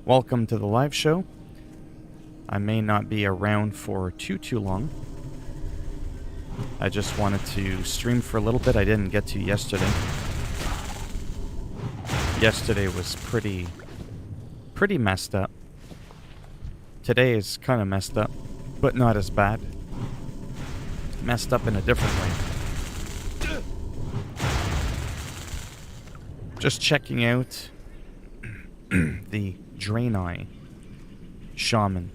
Welcome to the live show. I may not be around for too long. I just wanted to stream for a little bit. I didn't get to yesterday. Yesterday was pretty messed up. Today is kind of messed up, but not as bad. Messed up in a different way. Just checking out the Draenei Shaman.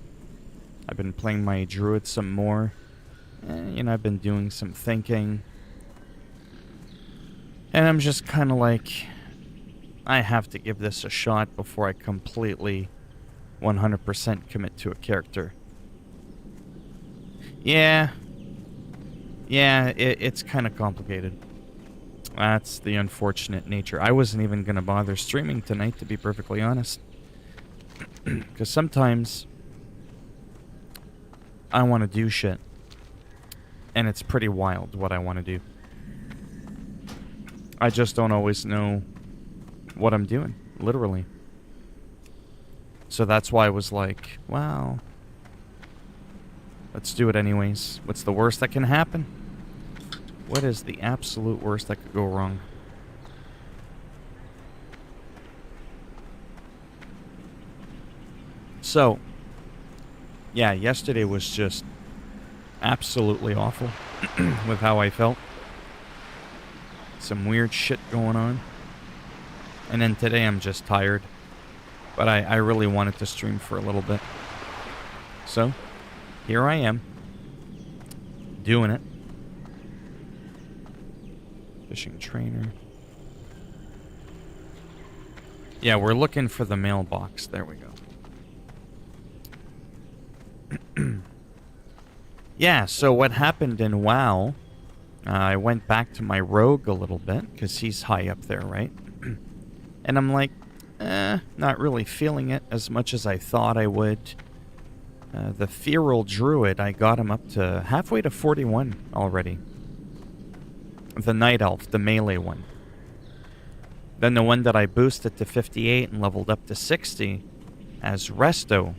I've been playing my druid some more. I've been doing some thinking. And I'm just kind of like, I have to give this a shot before I completely 100% commit to a character. Yeah, it's kind of complicated. That's the unfortunate nature. I wasn't even going to bother streaming tonight, to be perfectly honest. Because sometimes I want to do shit. And it's pretty wild what I want to do. I just don't always know what I'm doing, literally. So that's why I was like, wow, let's do it anyways. What's the worst that can happen? What is the absolute worst that could go wrong? So, yeah, yesterday was just absolutely awful with how I felt. Some weird shit going on. And then today I'm just tired. But I really wanted to stream for a little bit. So, here I am. Doing it. Fishing trainer. Yeah, we're looking for the mailbox. There we go. Yeah, so what happened in WoW, I went back to my rogue a little bit, because he's high up there, right? And I'm like, not really feeling it as much as I thought I would. The feral druid, I got him up to halfway to 41 already. The night elf, the melee one. Then the one that I boosted to 58 and leveled up to 60 as Resto.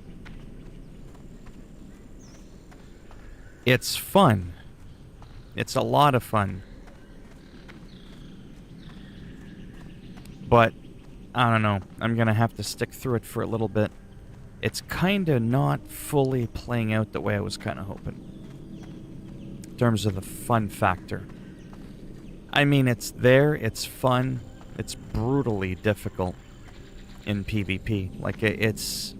It's fun. It's a lot of fun. But, I don't know. I'm going to have to stick through it for a little bit. It's kind of not fully playing out the way I was kind of hoping. In terms of the fun factor. I mean, it's there, it's fun, it's brutally difficult in PvP. Like, it's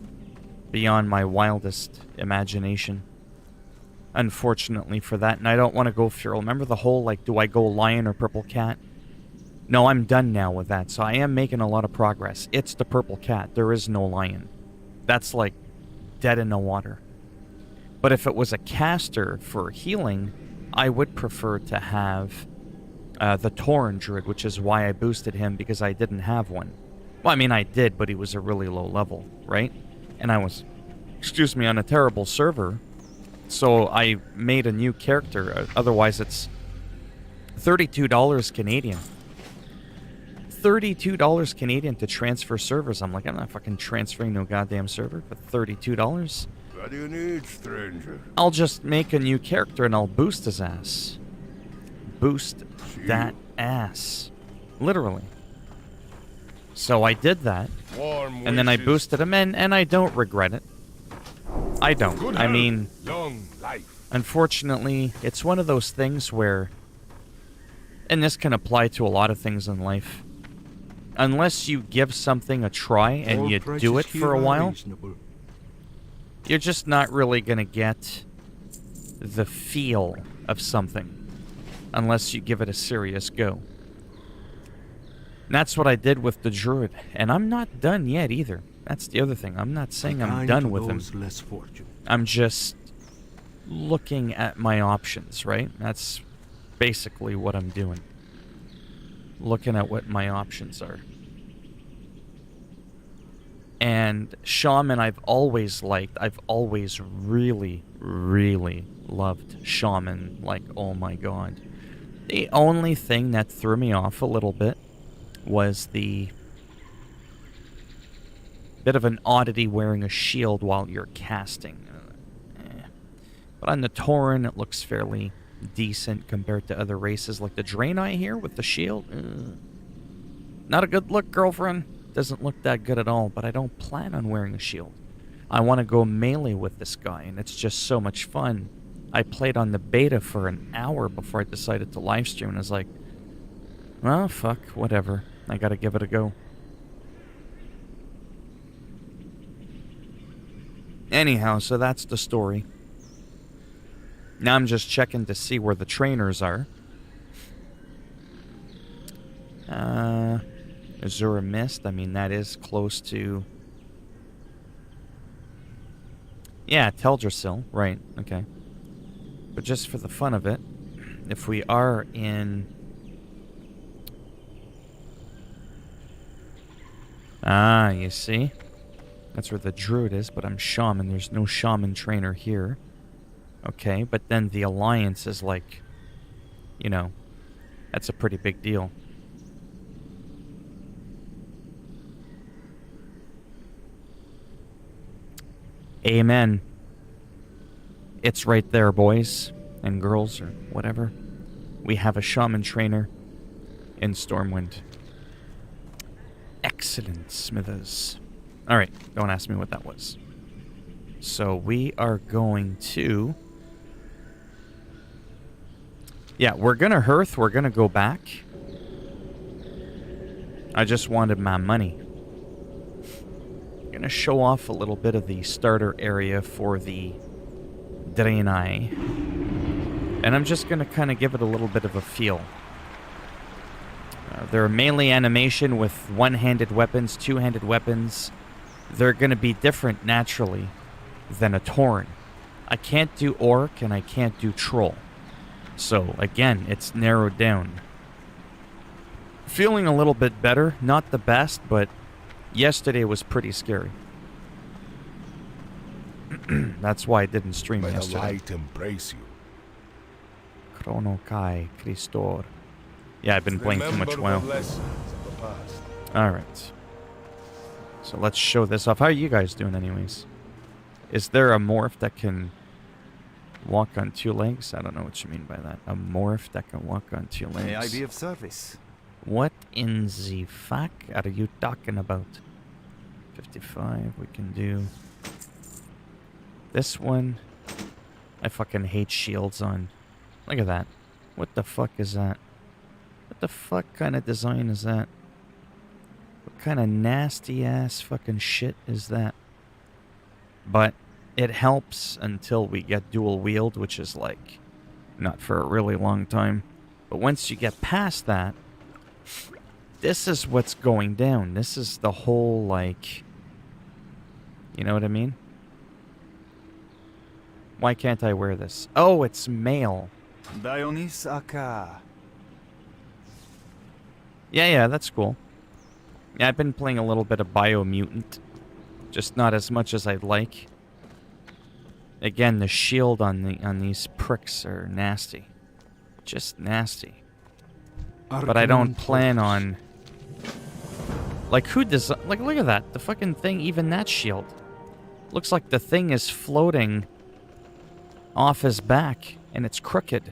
beyond my wildest imagination. Unfortunately for that, and I don't want to go feral. Remember the whole, like, do I go lion or purple cat? No, I'm done now with that, so I am making a lot of progress. It's the purple cat, there is no lion. That's, like, dead in the water. But if it was a caster for healing, I would prefer to have the Tauren Druid, which is why I boosted him, because I didn't have one. Well, I mean, I did, but he was a really low level, right? And I was, on a terrible server. So I made a new character. Otherwise, it's $32 Canadian. $32 Canadian to transfer servers. I'm like, I'm not fucking transferring no goddamn server for $32. What do you need, stranger? I'll just make a new character and I'll boost his ass. Boost that ass. Literally. So I did that. And then I boosted him and I don't regret it. I don't. I mean, long life. Unfortunately, it's one of those things where, and this can apply to a lot of things in life, unless you give something a try and you do it for a while, you're just not really going to get the feel of something unless you give it a serious go. And that's what I did with the druid, and I'm not done yet either. That's the other thing. I'm not saying I'm done with him. I'm just looking at my options, right? That's basically what I'm doing. Looking at what my options are. And Shaman I've always liked. I've always really, really loved Shaman. Like, oh my god. The only thing that threw me off a little bit was the Bit of an oddity wearing a shield while you're casting. But on the Tauren, it looks fairly decent compared to other races like the Draenei here with the shield. Not a good look, girlfriend. Doesn't look that good at all, but I don't plan on wearing a shield. I want to go melee with this guy, and it's just so much fun. I played on the beta for an hour before I decided to livestream, and I was like, well, fuck, whatever. I gotta give it a go. Anyhow, so that's the story. Now I'm just checking to see where the trainers are. Azura Mist, I mean, that is close to... Yeah, Teldrassil, right, okay. But just for the fun of it, if we are in... Ah, you see? That's where the druid is, but I'm shaman. There's no shaman trainer here. Okay, but then the alliance is like... You know, that's a pretty big deal. Amen. It's right there, boys and girls, or whatever. We have a shaman trainer in Stormwind. Excellent, Smithers. Alright, don't ask me what that was. So we are going to... Yeah, we're gonna hearth, we're gonna go back. I just wanted my money. Gonna show off a little bit of the starter area for the Draenei. And I'm just gonna kind of give it a little bit of a feel. They're a melee animation with one-handed weapons, two-handed weapons. They're gonna be different naturally than a Tauren. I can't do Orc and I can't do Troll. So again, it's narrowed down. Feeling a little bit better, not the best, but yesterday was pretty scary. That's why I didn't stream May the yesterday. light embrace you. Chrono Kai Christor. Yeah, I've been playing too much Remember WoW. the lessons of the past. Alright. So let's show this off. How are you guys doing anyways? Is there a morph that can walk on two legs? I don't know what you mean by that. A morph that can walk on two legs. May I be of service? What in the fuck are you talking about? 55, we can do... This one... I fucking hate shields on. Look at that. What the fuck is that? What the fuck kind of design is that? What kind of nasty ass fucking shit is that? But it helps until we get dual wield, which is like not for a really long time. But once you get past that, this is what's going down. This is the whole, like, you know what I mean? Why can't I wear this? Oh, it's male. Dionis Aka. Yeah, that's cool. Yeah, I've been playing a little bit of Biomutant. Just not as much as I'd like. Again, the shield on these pricks are nasty. Just nasty. But I don't plan on... Like, who does... Like, look at that. The fucking thing, even that shield. Looks like the thing is floating off his back, and it's crooked.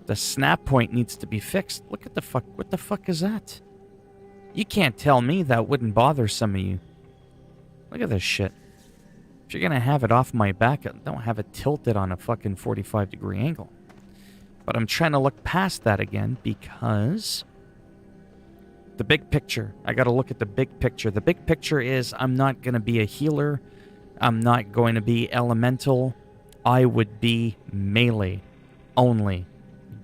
The snap point needs to be fixed. Look at the fuck... What the fuck is that? You can't tell me that wouldn't bother some of you. Look at this shit. If you're gonna have it off my back, don't have it tilted on a fucking 45-degree angle. But I'm trying to look past that again because... The big picture. I gotta look at the big picture. The big picture is I'm not gonna be a healer. I'm not going to be elemental. I would be melee only.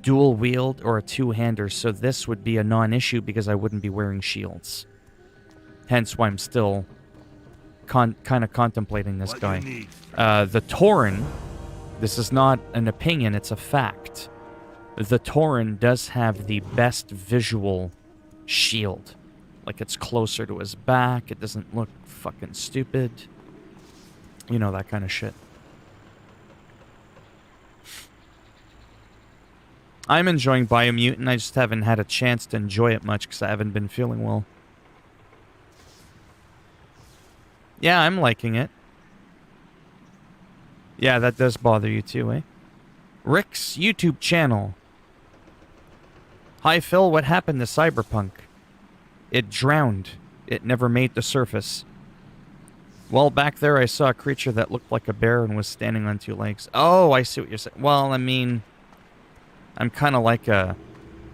Dual wield or a two-hander. So this would be a non-issue because I wouldn't be wearing shields. Hence why I'm still kind of contemplating this guy. The Tauren, this is not an opinion, it's a fact. The Tauren does have the best visual shield. Like, it's closer to his back, it doesn't look fucking stupid. You know, that kind of shit. I'm enjoying Biomutant, I just haven't had a chance to enjoy it much because I haven't been feeling well. Yeah, I'm liking it. Yeah, that does bother you too, eh? Rick's YouTube channel. Hi, Phil. What happened to Cyberpunk? It drowned. It never made the surface. Well, back there I saw a creature that looked like a bear and was standing on two legs. Oh, I see what you're saying. Well, I mean, I'm kind of like a...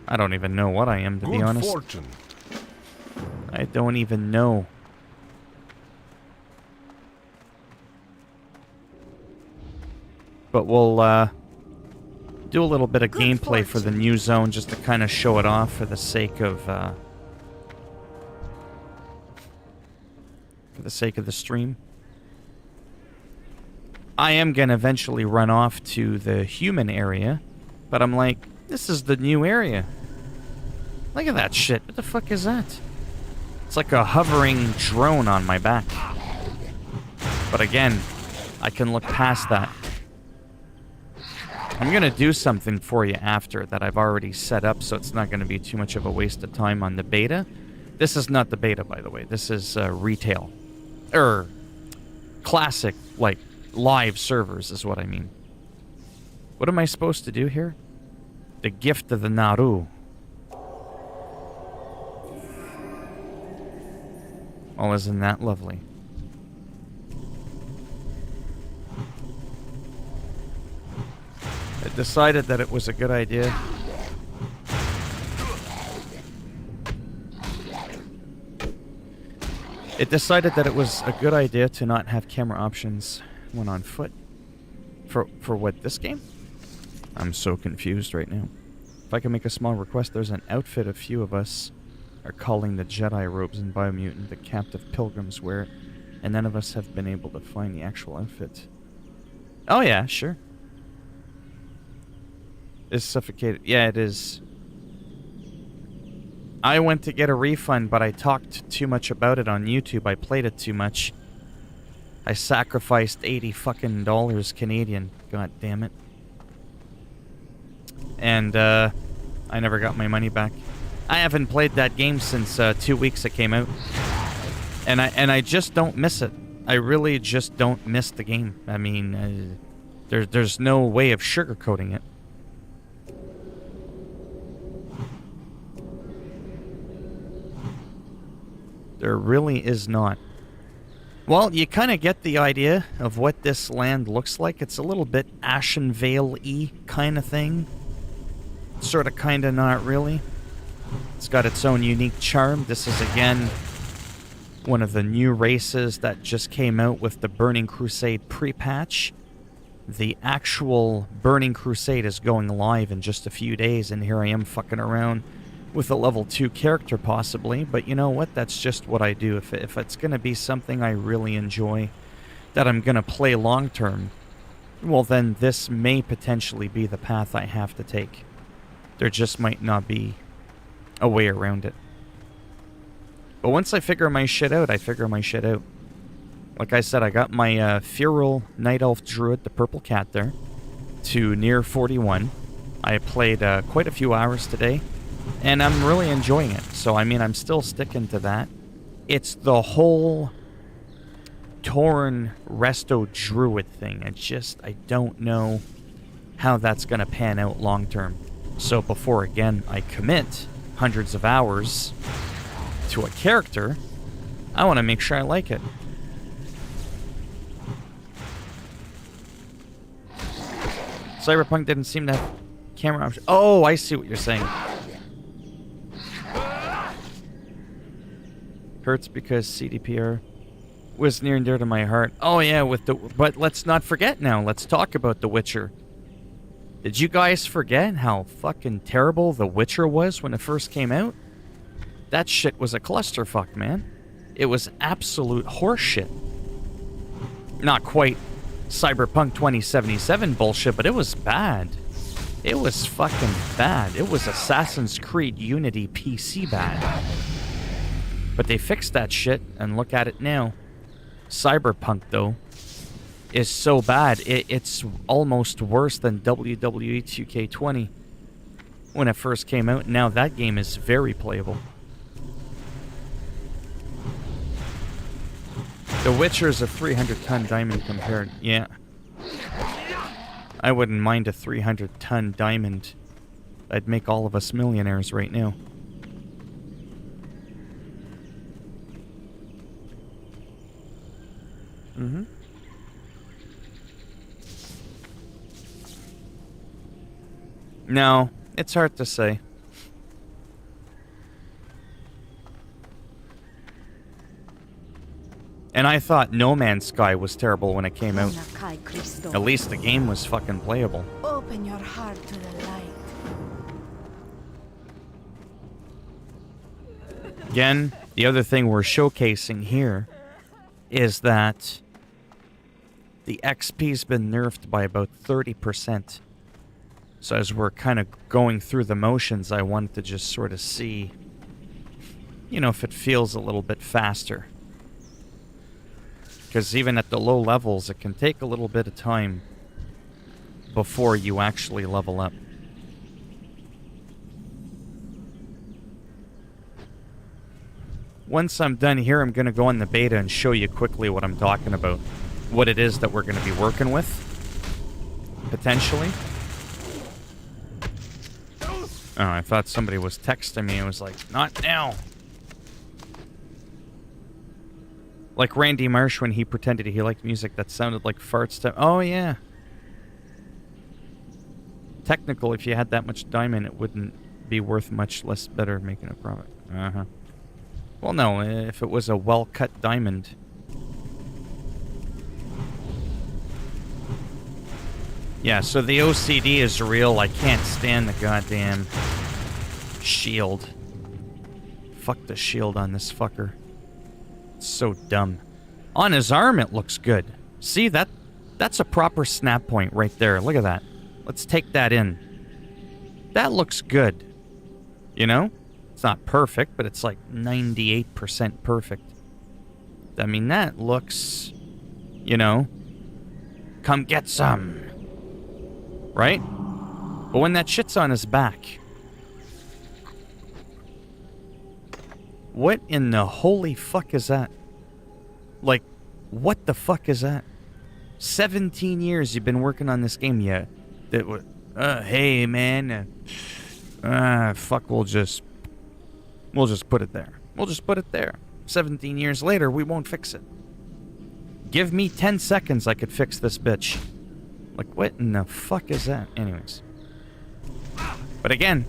I don't even know what I am, to be honest. Good fortune. I don't even know. But we'll do a little bit of gameplay for the new zone just to kind of show it off for the sake of the stream. I am going to eventually run off to the human area, but I'm like, this is the new area. Look at that shit. What the fuck is that? It's like a hovering drone on my back. But again, I can look past that. I'm going to do something for you after that I've already set up, so it's not going to be too much of a waste of time on the beta. This is not the beta, by the way. This is retail. Classic, like, live servers is what I mean. What am I supposed to do here? The gift of the Naru. Oh, isn't that lovely? I decided that it was a good idea. It decided that it was a good idea to not have camera options when on foot. For what, this game? I'm so confused right now. If I can make a small request, there's an outfit a few of us are calling the Jedi robes in Biomutant. The captive pilgrims wear it, and none of us have been able to find the actual outfit. Oh yeah, sure. Is suffocated. Yeah, it is. I went to get a refund, but I talked too much about it on YouTube. I played it too much. I sacrificed $80 fucking Canadian. God damn it. And I never got my money back. I haven't played that game since 2 weeks it came out. And I just don't miss it. I really just don't miss the game. I mean, there's no way of sugarcoating it. There really is not. Well, you kind of get the idea of what this land looks like. It's a little bit Ashen Vale-y kind of thing. Sort of, kind of, not really. It's got its own unique charm. This is, again, one of the new races that just came out with the Burning Crusade pre-patch. The actual Burning Crusade is going live in just a few days, and here I am fucking around with a level 2 character, possibly. But you know what? That's just what I do. If it's going to be something I really enjoy, that I'm going to play long-term, well, then this may potentially be the path I have to take. There just might not be a way around it. But once I figure my shit out, I figure my shit out. Like I said, I got my Feral Night Elf Druid, the purple cat there, to near 41. I played quite a few hours today, and I'm really enjoying it. So, I mean, I'm still sticking to that. It's the whole Torn Resto Druid thing. I don't know how that's going to pan out long term. So before, again, I commit hundreds of hours to a character, I want to make sure I like it. Cyberpunk didn't seem to have camera options. Oh, I see what you're saying. Hurts because CDPR was near and dear to my heart. Oh yeah, but let's not forget now. Let's talk about The Witcher. Did you guys forget how fucking terrible The Witcher was when it first came out? That shit was a clusterfuck, man. It was absolute horseshit. Not quite Cyberpunk 2077 bullshit, but it was bad. It was fucking bad. It was Assassin's Creed Unity PC bad. But they fixed that shit, and look at it now. Cyberpunk, though, is so bad, it's almost worse than WWE 2K20 when it first came out. Now that game is very playable. The Witcher's a 300-ton diamond compared. Yeah. I wouldn't mind a 300-ton diamond. I'd make all of us millionaires right now. Mm-hmm. No, it's hard to say. And I thought No Man's Sky was terrible when it came out. At least the game was fucking playable. Open your heart to the light. Again, the other thing we're showcasing here is that the XP's been nerfed by about 30%. So as we're kind of going through the motions, I wanted to just sort of see, you know, if it feels a little bit faster. Because even at the low levels, it can take a little bit of time before you actually level up. Once I'm done here, I'm going to go on the beta and show you quickly what I'm talking about. What it is that we're going to be working with, potentially. Oh, I thought somebody was texting me. I was like, not now. Like Randy Marsh when he pretended he liked music that sounded like farts to... Oh, yeah. Technical, if you had that much diamond, it wouldn't be worth much less better making a profit. Uh-huh. Well, no, if it was a well-cut diamond. Yeah, so the OCD is real. I can't stand the goddamn shield. Fuck the shield on this fucker. It's so dumb. On his arm, it looks good. See, that's a proper snap point right there. Look at that. Let's take that in. That looks good. You know? It's not perfect, but it's like 98% perfect. I mean, that looks, you know, come get some. Right? But when that shit's on his back, what in the holy fuck is that? Like, what the fuck is that? 17 years you've been working on this game, yeah. Hey, man. Fuck, we'll just put it there. We'll just put it there. 17 years later, we won't fix it. Give me 10 seconds, I could fix this bitch. Like, what in the fuck is that? Anyways. But again,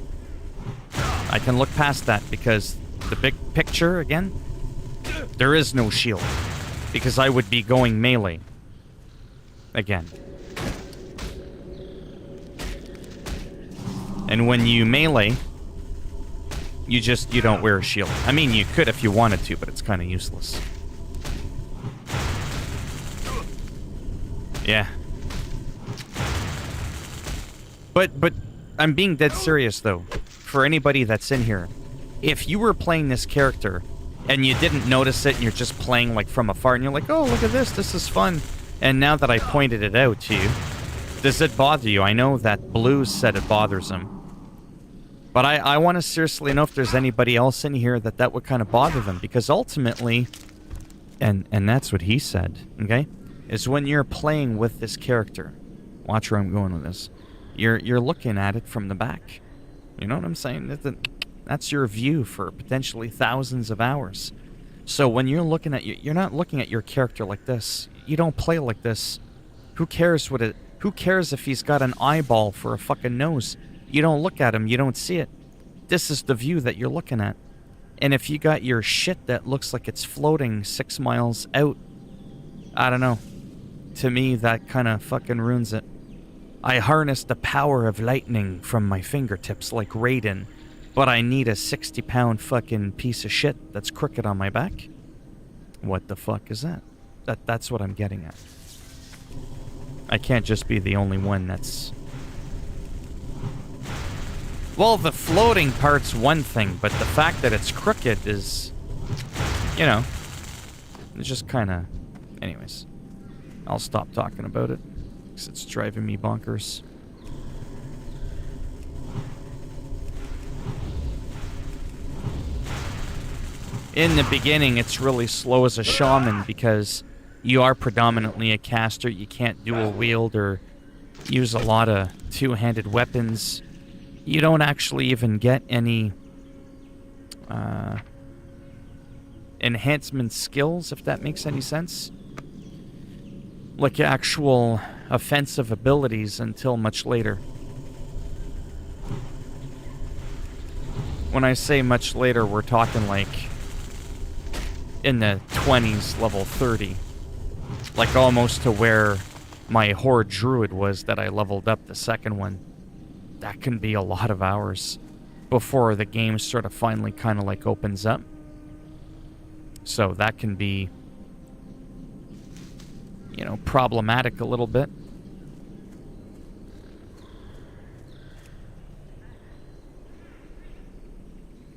I can look past that because the big picture, again, there is no shield. Because I would be going melee. Again. And when you melee, you don't wear a shield. I mean, you could if you wanted to, but it's kind of useless. Yeah. But I'm being dead serious, though. For anybody that's in here. If you were playing this character, and you didn't notice it, and you're just playing, like, from afar, and you're like, oh, look at this is fun. And now that I pointed it out to you, does it bother you? I know that Blues said it bothers him. But I want to seriously know if there's anybody else in here that would kind of bother them. Because ultimately, and that's what he said, okay, is when you're playing with this character, watch where I'm going with this, you're looking at it from the back. You know what I'm saying? That's your view for potentially thousands of hours. So when you're looking at you're not looking at your character like this. You don't play like this. Who cares who cares if he's got an eyeball for a fucking nose? You don't look at him, you don't see it. This is the view that you're looking at. And if you got your shit that looks like it's floating 6 miles out, I don't know. To me, that kind of fucking ruins it. I harness the power of lightning from my fingertips like Raiden, but I need a 60-pound fucking piece of shit that's crooked on my back? What the fuck is that? That's what I'm getting at. I can't just be the only one that's... Well, the floating part's one thing, but the fact that it's crooked is... You know... It's just kind of... Anyways. I'll stop talking about it. Because it's driving me bonkers. In the beginning, it's really slow as a shaman because you are predominantly a caster. You can't dual wield or use a lot of two-handed weapons. You don't actually even get any enhancement skills, if that makes any sense. Like actual offensive abilities until much later. When I say much later, we're talking like in the 20s, level 30. Like almost to where my Horde Druid was that I leveled up the second one. That can be a lot of hours before the game sort of finally kind of like opens up. So that can be, you know, problematic a little bit.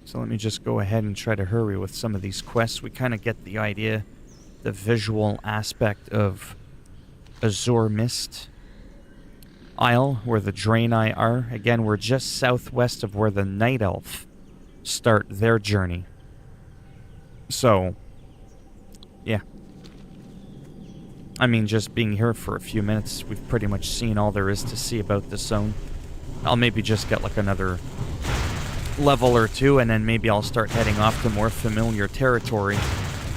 So let me just go ahead and try to hurry with some of these quests. We kind of get the idea, the visual aspect of Azure Mist Isle, where the Draenei are. Again, we're just southwest of where the Night Elf start their journey. So, yeah. I mean, just being here for a few minutes, we've pretty much seen all there is to see about this zone. I'll maybe just get like another level or two, and then maybe I'll start heading off to more familiar territory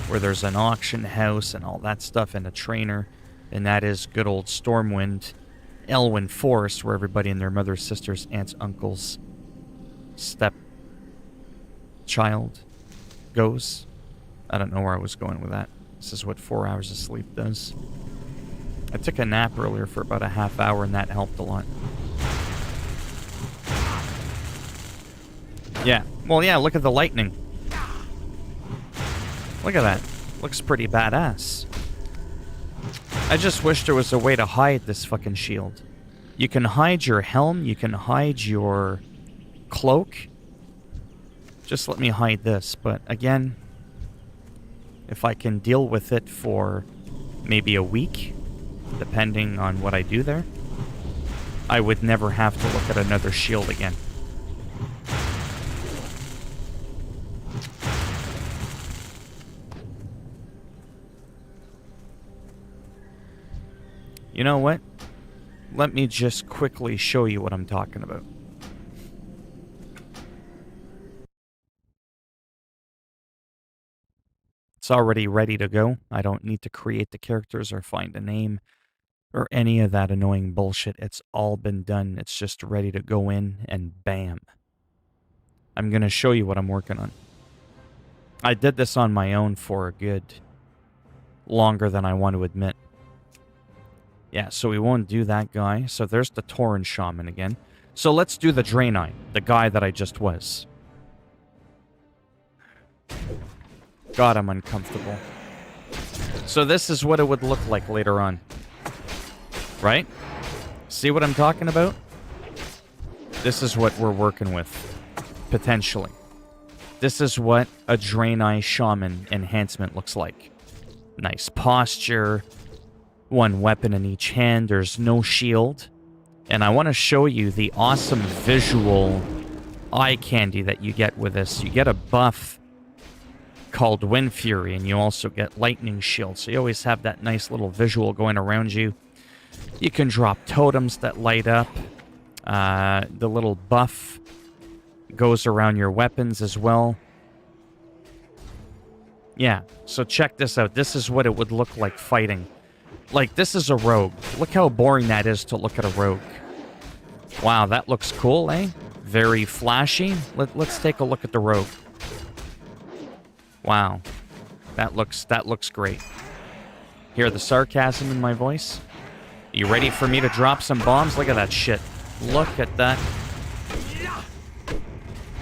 where there's an auction house and all that stuff and a trainer, and that is good old Stormwind, Elwyn Forest, where everybody and their mothers, sisters, aunts, uncles, step child goes. I don't know where I was going with that. This is what 4 hours of sleep does. I took a nap earlier for about a half hour, and that helped a lot. Yeah. Well, yeah, look at the lightning. Look at that. Looks pretty badass. I just wish there was a way to hide this fucking shield. You can hide your helm, you can hide your cloak. Just let me hide this, but again, if I can deal with it for maybe a week, depending on what I do there, I would never have to look at another shield again. You know what? Let me just quickly show you what I'm talking about. It's already ready to go. I don't need to create the characters or find a name or any of that annoying bullshit. It's all been done. It's just ready to go in and bam. I'm going to show you what I'm working on. I did this on my own for a good longer than I want to admit. Yeah, so we won't do that guy. So there's the Tauren Shaman again. So let's do the Draenei, the guy that I just was. God, I'm uncomfortable. So this is what it would look like later on. Right? See what I'm talking about? This is what we're working with. Potentially. This is what a Draenei Shaman enhancement looks like. Nice posture. One weapon in each hand. There's no shield. And I want to show you the awesome visual eye candy that you get with this. You get a buff called Wind Fury, and you also get Lightning Shield. So you always have that nice little visual going around you. You can drop totems that light up. The little buff goes around your weapons as well. Yeah, so check this out. This is what it would look like fighting. Like, this is a rogue. Look how boring that is to look at a rogue. Wow, that looks cool, eh? Very flashy. Let's take a look at the rogue. Wow. That looks great. Hear the sarcasm in my voice? You ready for me to drop some bombs? Look at that shit. Look at that.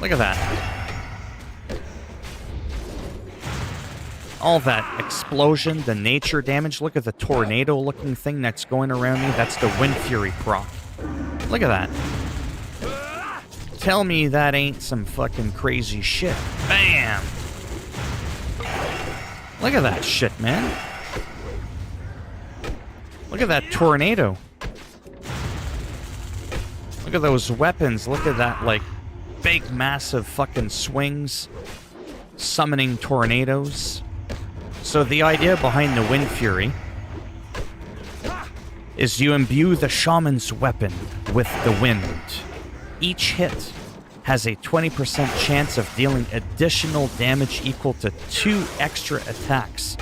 Look at that. All that explosion, the nature damage. Look at the tornado-looking thing that's going around me. That's the Wind Fury proc. Look at that. Tell me that ain't some fucking crazy shit. Bam! Look at that shit, man. Look at that tornado. Look at those weapons. Look at that, like, big, massive fucking swings. summoning tornadoes. So the idea behind the Wind Fury is you imbue the shaman's weapon with the wind. Each hit has a 20% chance of dealing additional damage equal to 2 extra attacks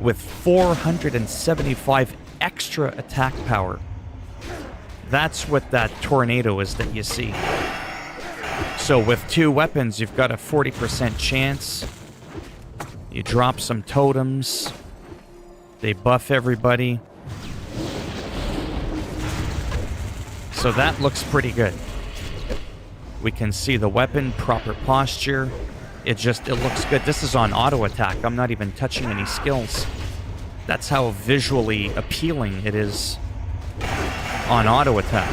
with 475 extra attack power. That's what that tornado is that you see. So with 2 weapons, you've got a 40% chance. You drop some totems. They buff everybody. So that looks pretty good. We can see the weapon, proper posture. It looks good. This is on auto attack. I'm not even touching any skills. That's how visually appealing it is on auto attack.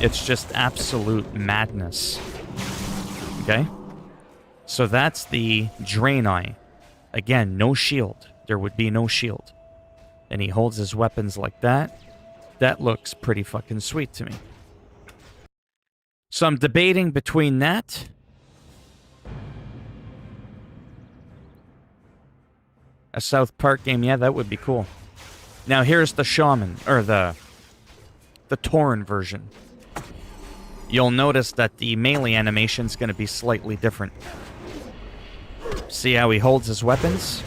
It's just absolute madness. Okay? So that's the Draenei. Again, no shield. There would be no shield. And he holds his weapons like that. That looks pretty fucking sweet to me. So I'm debating between that a South Park game. Yeah, that would be cool. Now here's the Shaman, or the Tauren version. You'll notice that the melee animation is going to be slightly different. See how he holds his weapons?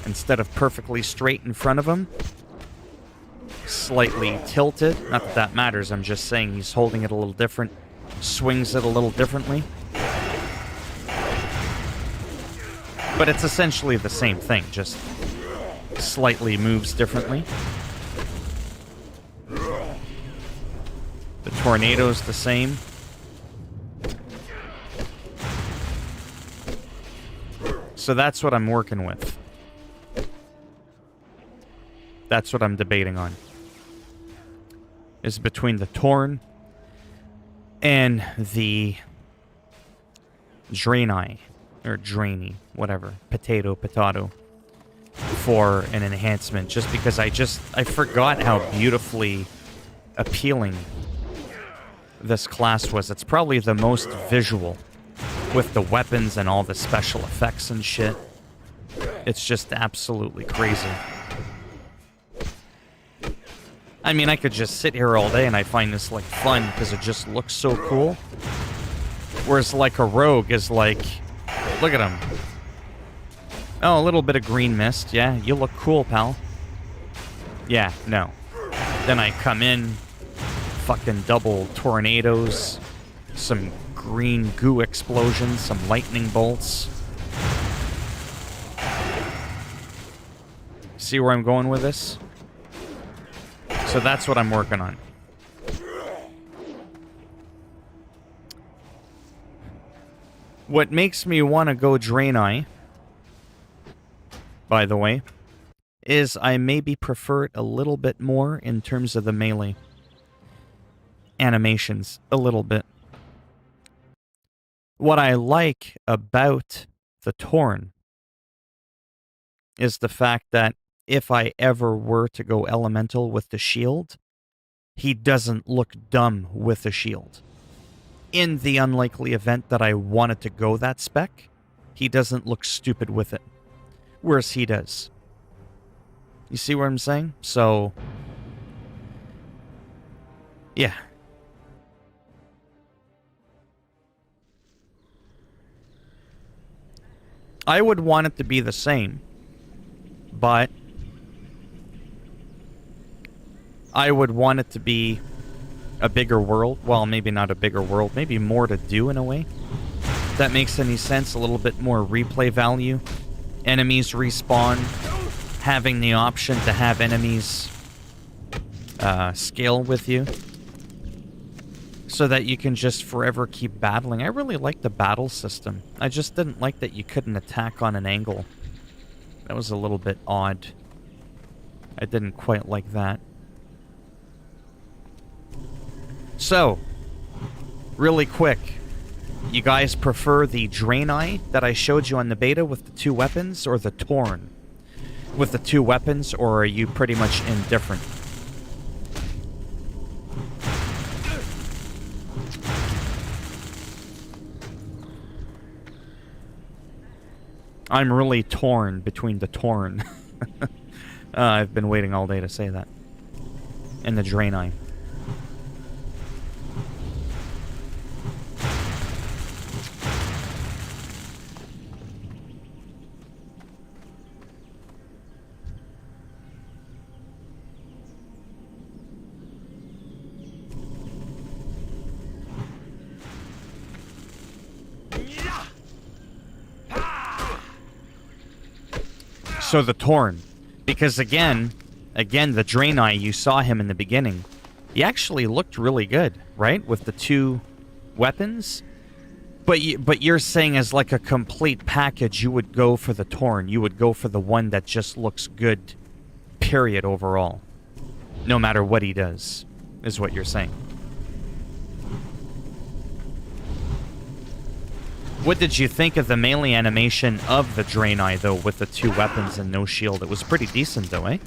Instead of perfectly straight in front of him, slightly tilted. Not that that matters, I'm just saying he's holding it a little different. Swings it a little differently. But it's essentially the same thing, just slightly moves differently. The tornado's the same. So that's what I'm working with. That's what I'm debating on. Is between the Tauren and the Draenei, or Draenei, whatever, potato, for an enhancement, just because I forgot how beautifully appealing this class was. It's probably the most visual, with the weapons and all the special effects and shit. It's just absolutely crazy. I mean, I could just sit here all day and I find this, like, fun because it just looks so cool. Whereas, like, a rogue is like, look at him. Oh, a little bit of green mist. Yeah, you look cool, pal. Yeah, no. Then I come in, fucking double tornadoes, some green goo explosions, some lightning bolts. See where I'm going with this? So that's what I'm working on. What makes me want to go Draenei, by the way, is I maybe prefer it a little bit more in terms of the melee animations. A little bit. What I like about the Tauren is the fact that if I ever were to go elemental with the shield, he doesn't look dumb with the shield. In the unlikely event that I wanted to go that spec, he doesn't look stupid with it. Whereas he does. You see what I'm saying? So, yeah. I would want it to be the same, but I would want it to be a bigger world. Well, maybe not a bigger world. Maybe more to do in a way. If that makes any sense. A little bit more replay value. Enemies respawn. Having the option to have enemies scale with you. So that you can just forever keep battling. I really like the battle system. I just didn't like that you couldn't attack on an angle. That was a little bit odd. I didn't quite like that. So, really quick, you guys prefer the Draenei that I showed you on the beta with the 2 weapons, or the Tauren with the 2 weapons, or are you pretty much indifferent? I'm really torn between the torn. I've been waiting all day to say that. And the Draenei. So the Torn. Because again, the Draenei, you saw him in the beginning. He actually looked really good, right? With the two weapons. But you're saying as like a complete package, you would go for the Torn. You would go for the one that just looks good, period, overall. No matter what he does, is what you're saying. What did you think of the melee animation of the Draenei, though, with the two weapons and no shield? It was pretty decent, though, eh?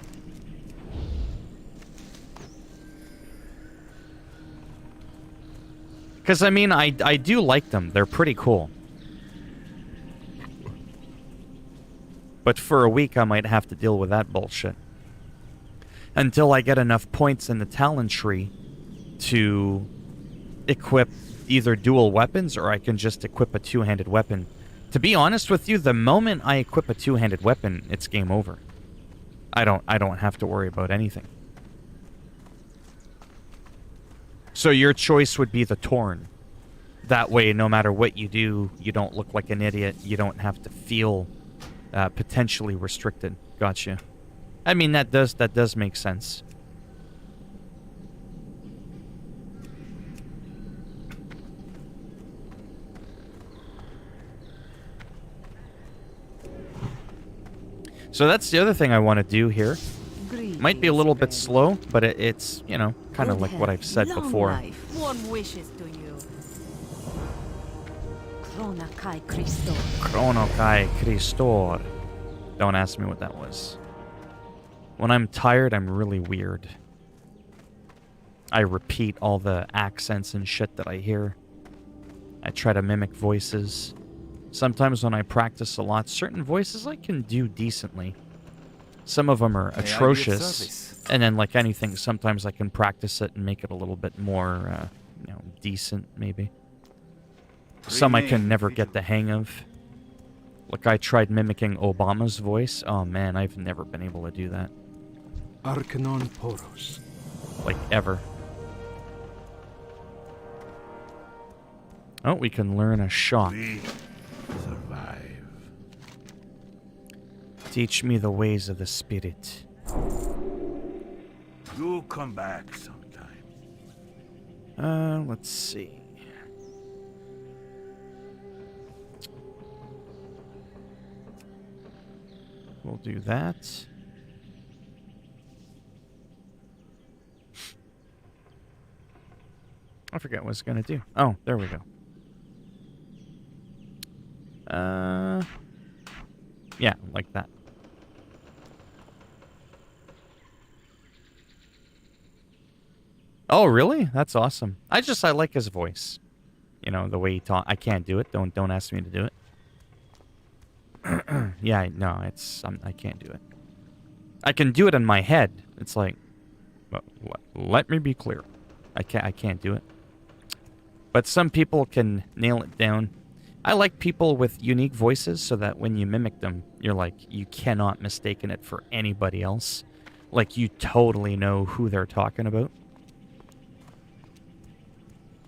Because, I mean, I do like them. They're pretty cool. But for a week, I might have to deal with that bullshit. Until I get enough points in the talent tree to equip either dual weapons, or I can just equip a two-handed weapon. To be honest with you, the moment I equip a two-handed weapon, it's game over. I don't have to worry about anything. So your choice would be the Torn. That way, no matter what you do, you don't look like an idiot. You don't have to feel potentially restricted. Gotcha. I mean, that does make sense. So that's the other thing I want to do here. Might be a little bit slow, but it's, you know, kind of like what I've said before. Life. Warm wishes to you. Chronokai Christor. Chronokai Christor. Don't ask me what that was. When I'm tired, I'm really weird. I repeat all the accents and shit that I hear. I try to mimic voices. Sometimes when I practice a lot, certain voices I can do decently. Some of them are atrocious. And then, like anything, sometimes I can practice it and make it a little bit more, you know, decent, maybe. Some I can never get the hang of. Like, I tried mimicking Obama's voice. Oh, man, I've never been able to do that. Arcanon Poros. Like, ever. Oh, we can learn a shock. We survive. Teach me the ways of the spirit. You'll come back sometime. Let's see. We'll do that. I forget what I was gonna do. Oh, there we go. Yeah, like that. Oh, really? That's awesome. I like his voice. You know, the way he talk. I can't do it. Don't ask me to do it. Yeah, no, I can't do it. I can do it in my head. It's like, let me be clear. I can't do it. But some people can nail it down. I like people with unique voices so that when you mimic them, you're like, you cannot mistake it for anybody else. Like, you totally know who they're talking about.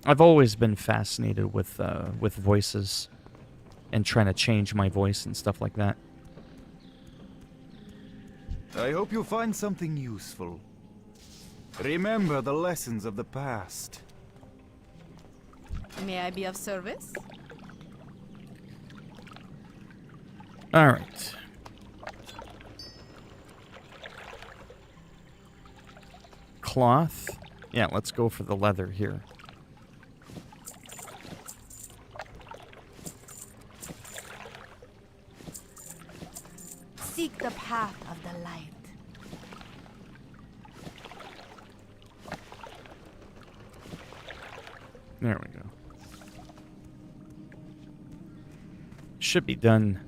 I've always been fascinated with voices and trying to change my voice and stuff like that. I hope you find something useful. Remember the lessons of the past. May I be of service? All right. Cloth. Yeah, let's go for the leather here. Seek the path of the light. There we go. Should be done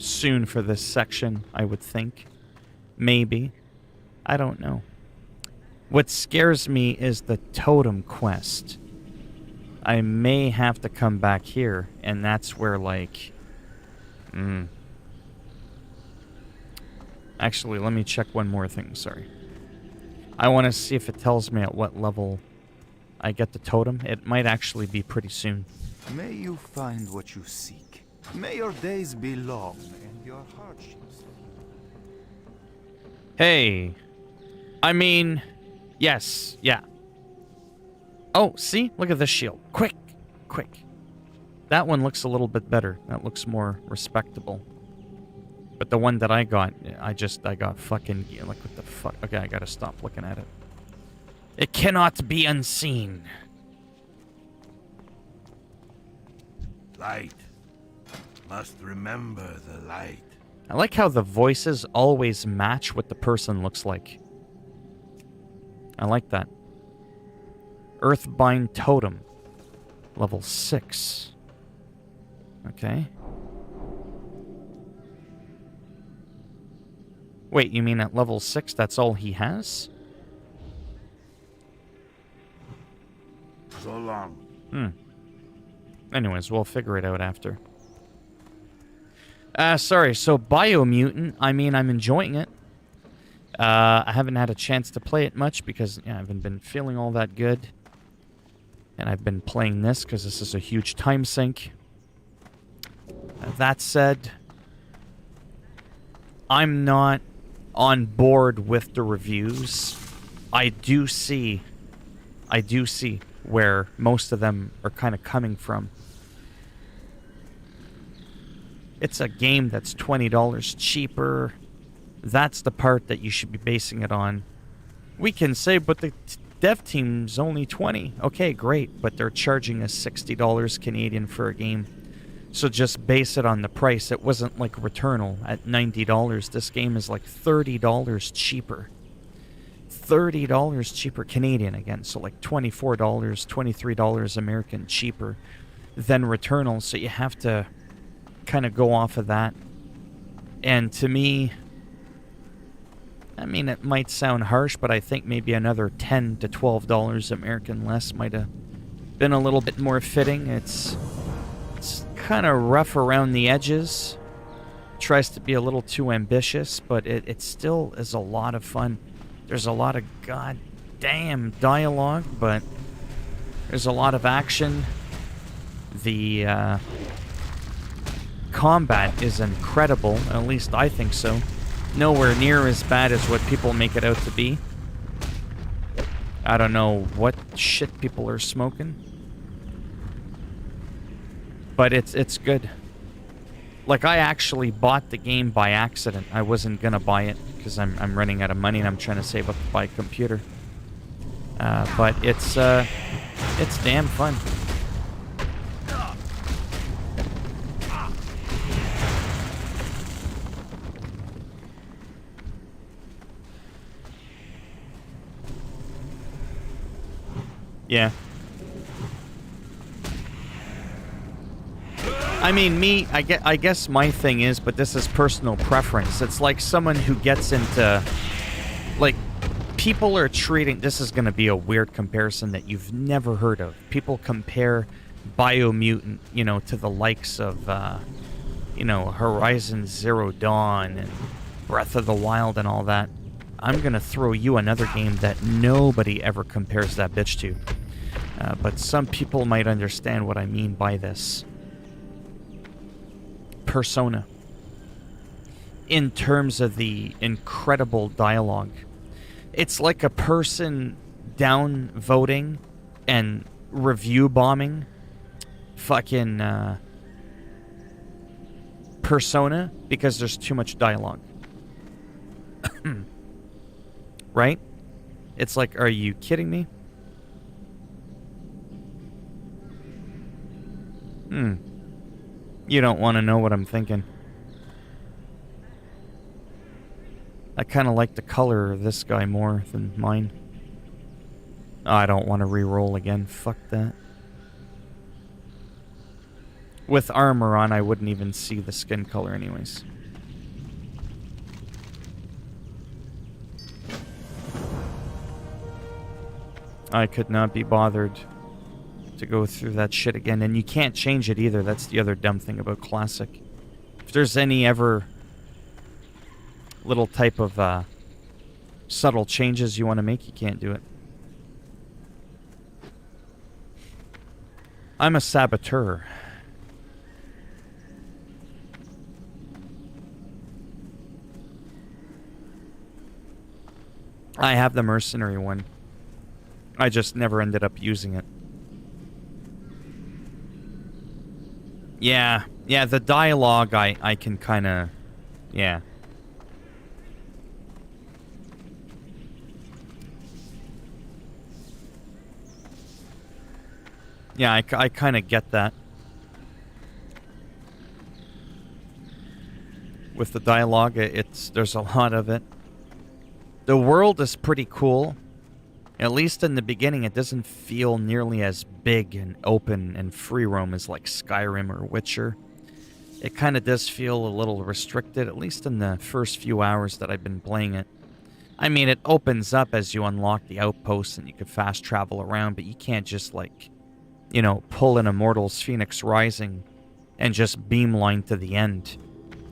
soon for this section, I would think. Maybe. I don't know. What scares me is the totem quest. I may have to come back here, and that's where, like... Actually, let me check one more thing, sorry. I want to see if it tells me at what level I get the totem. It might actually be pretty soon. May you find what you seek. May your days be long and your hardships. Hey. I mean, yes, yeah. Oh, see? Look at this shield. Quick, quick. That one looks a little bit better. That looks more respectable. But the one that I got, I got fucking, like, what the fuck? Okay, I gotta stop looking at it. It cannot be unseen. Light. Must remember the light. I like how the voices always match what the person looks like. I like that. Earthbind Totem. Level 6. Okay. Wait, you mean at level 6 that's all he has? So long. Anyways, we'll figure it out after. Sorry, so Biomutant, I mean, I'm enjoying it. I haven't had a chance to play it much because I haven't been feeling all that good. And I've been playing this because this is a huge time sink. That said, I'm not on board with the reviews. I do see where most of them are kind of coming from. It's a game that's $20 cheaper. That's the part that you should be basing it on. We can say, but the dev team's only 20. Okay, great, but they're charging us $60 Canadian for a game. So just base it on the price. It wasn't like Returnal at $90. This game is like $30 cheaper. $30 cheaper Canadian again. So like $24, $23 American cheaper than Returnal. So you have to kind of go off of that. And to me, I mean, it might sound harsh, but I think maybe another $10 to $12 American less might have been a little bit more fitting. It's kind of rough around the edges. Tries to be a little too ambitious, but it still is a lot of fun. There's a lot of goddamn dialogue, but there's a lot of action. The combat is incredible, at least I think so. Nowhere near as bad as what people make it out to be. I don't know what shit people are smoking. But it's good. Like, I actually bought the game by accident. I wasn't gonna buy it because I'm running out of money and I'm trying to save up to buy a computer. But it's damn fun. Yeah. I mean, I guess my thing is, but this is personal preference. It's like someone who gets into, like, people are treating, this is going to be a weird comparison that you've never heard of. People compare Biomutant, to the likes of, Horizon Zero Dawn and Breath of the Wild and all that. I'm going to throw you another game that nobody ever compares that bitch to. But some people might understand what I mean by this. Persona. In terms of the incredible dialogue. It's like a person downvoting and review bombing fucking Persona because there's too much dialogue. Right? It's like, are you kidding me? You don't want to know what I'm thinking. I kind of like the color of this guy more than mine. Oh, I don't want to re-roll again. Fuck that. With armor on, I wouldn't even see the skin color anyways. I could not be bothered to go through that shit again. And you can't change it either. That's the other dumb thing about Classic. If there's any ever little type of subtle changes you want to make, you can't do it. I'm a saboteur. I have the mercenary one. I just never ended up using it. Yeah, the dialogue I can kind of... Yeah. Yeah, I kind of get that. With the dialogue, there's a lot of it. The world is pretty cool. At least in the beginning, it doesn't feel nearly as big and open and free roam as like Skyrim or Witcher. It kind of does feel a little restricted, at least in the first few hours that I've been playing it. I mean, it opens up as you unlock the outposts and you can fast travel around, but you can't just like, you know, pull an Immortals Phoenix Rising and just beamline to the end.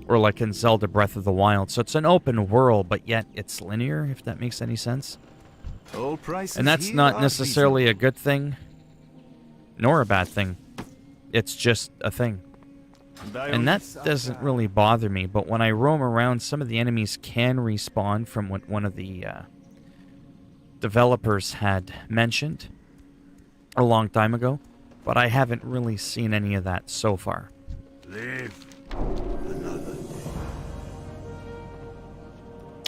Or like in Zelda Breath of the Wild. So it's an open world, but yet it's linear, if that makes any sense. All prices And that's here not are necessarily a reasonable. good thing, nor a bad thing. It's just a thing. And that doesn't really bother me, but when I roam around, some of the enemies can respawn from what one of the developers had mentioned a long time ago, but I haven't really seen any of that so far. Live.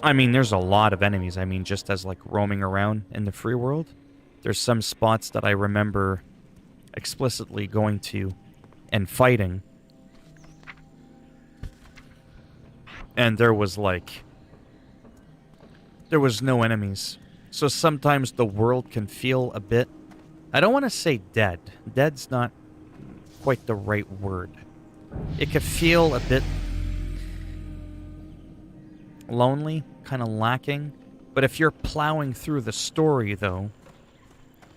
I mean, there's a lot of enemies. I mean, just as like roaming around in the free world, there's some spots that I remember explicitly going to and fighting. And there was no enemies. So sometimes the world can feel a bit, I don't want to say dead. Dead's not quite the right word. It could feel a bit lonely, kind of lacking. But if you're plowing through the story, though,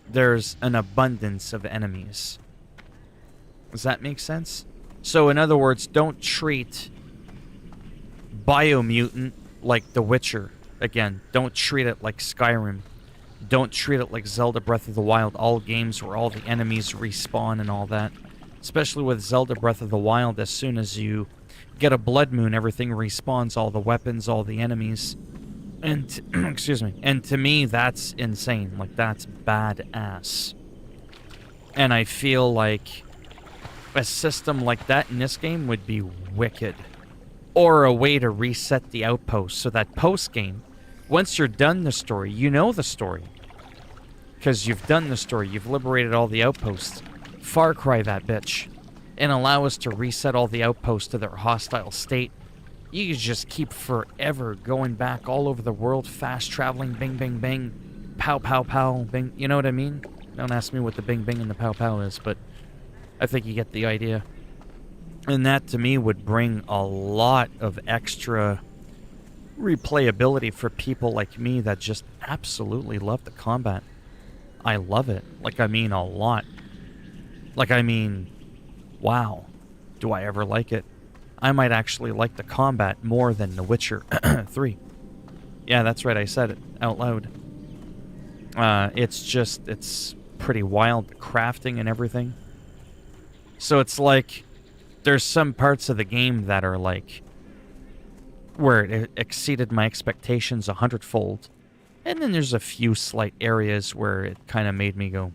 there's an abundance of enemies. Does that make sense? So in other words, don't treat Biomutant like The Witcher. Again, don't treat it like Skyrim. Don't treat it like Zelda Breath of the Wild. All games where all the enemies respawn and all that. Especially with Zelda Breath of the Wild, as soon as you get a blood moon, everything respawns, all the weapons, all the enemies. And, excuse me, and to me, that's insane. Like, that's badass. And I feel like a system like that in this game would be wicked. Or a way to reset the outpost so that post-game, once you're done the story, you know the story. Because you've done the story, you've liberated all the outposts. Far Cry that bitch. And allow us to reset all the outposts to their hostile state. You could just keep forever going back all over the world, fast traveling, bing, bing, bing, pow, pow, pow, bing. You know what I mean? Don't ask me what the bing, bing, and the pow, pow is, but I think you get the idea. And that, to me, would bring a lot of extra replayability for people like me that just absolutely love the combat. I love it. Like, I mean, a lot. Like, I mean, wow. Do I ever like it? I might actually like the combat more than The Witcher 3. Yeah, that's right, I said it out loud. It's pretty wild, the crafting and everything. So it's like, there's some parts of the game that are like, where it exceeded my expectations 100-fold. And then there's a few slight areas where it kind of made me go,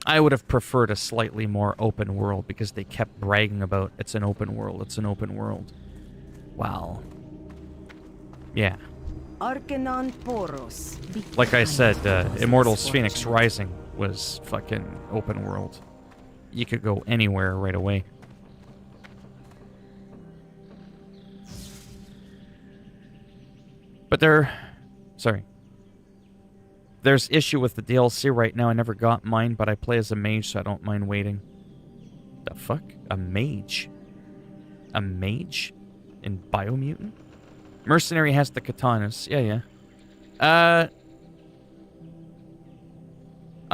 I would have preferred a slightly more open world because they kept bragging about it's an open world, it's an open world. Wow. Yeah. Arcanon Poros. Like I said, Immortals Phoenix Rising was fucking open world. You could go anywhere right away. But there's issue with the DLC right now. I never got mine, but I play as a mage, so I don't mind waiting. The fuck? A mage? A mage? In Biomutant? Mercenary has the katanas. Yeah.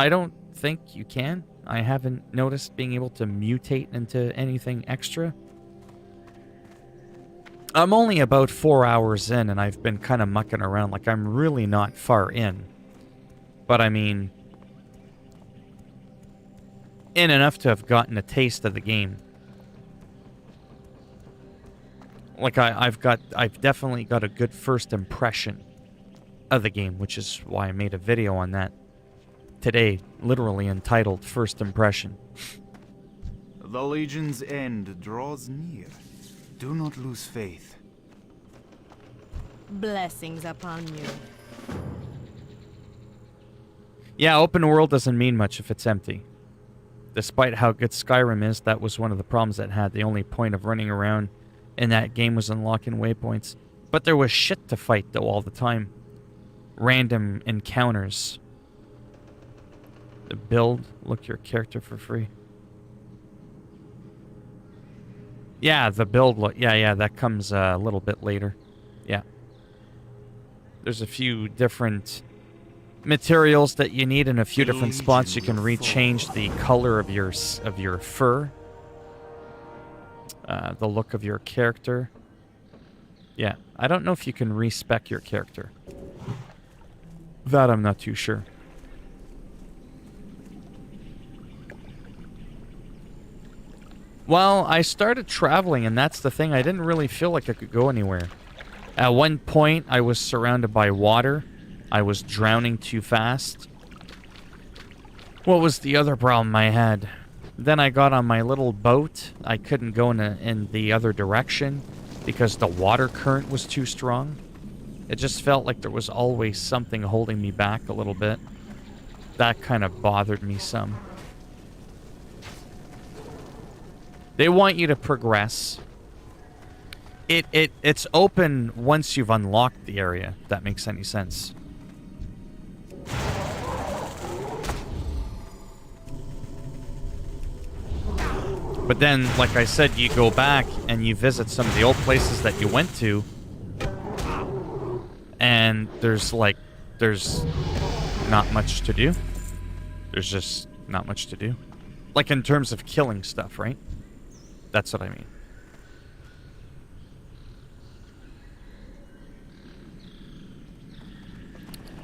I don't think you can. I haven't noticed being able to mutate into anything extra. I'm only about 4 hours in, and I've been kind of mucking around. Like, I'm really not far in. But, I mean, in enough to have gotten a taste of the game. Like, I've definitely got a good first impression of the game, which is why I made a video on that today, literally entitled First Impression. The Legion's end draws near. Do not lose faith. Blessings upon you. Yeah, open world doesn't mean much if it's empty. Despite how good Skyrim is, that was one of the problems it had. The only point of running around in that game was unlocking waypoints. But there was shit to fight, though, all the time. Random encounters. The build, look your character for free. Yeah, the build look. Yeah, that comes a little bit later. Yeah. There's a few different materials that you need in a few different spots. You can rechange the color of your fur. The look of your character. Yeah, I don't know if you can respec your character. That I'm not too sure. Well, I started traveling, and that's the thing. I didn't really feel like I could go anywhere. At one point, I was surrounded by water. I was drowning too fast. What was the other problem I had? Then I got on my little boat. I couldn't go in the other direction because the water current was too strong. It just felt like there was always something holding me back a little bit. That kind of bothered me some. They want you to progress. It's open once you've unlocked the area, if that makes any sense. But then, like I said, you go back and you visit some of the old places that you went to, and there's not much to do. There's just not much to do. Like in terms of killing stuff, right? That's what I mean.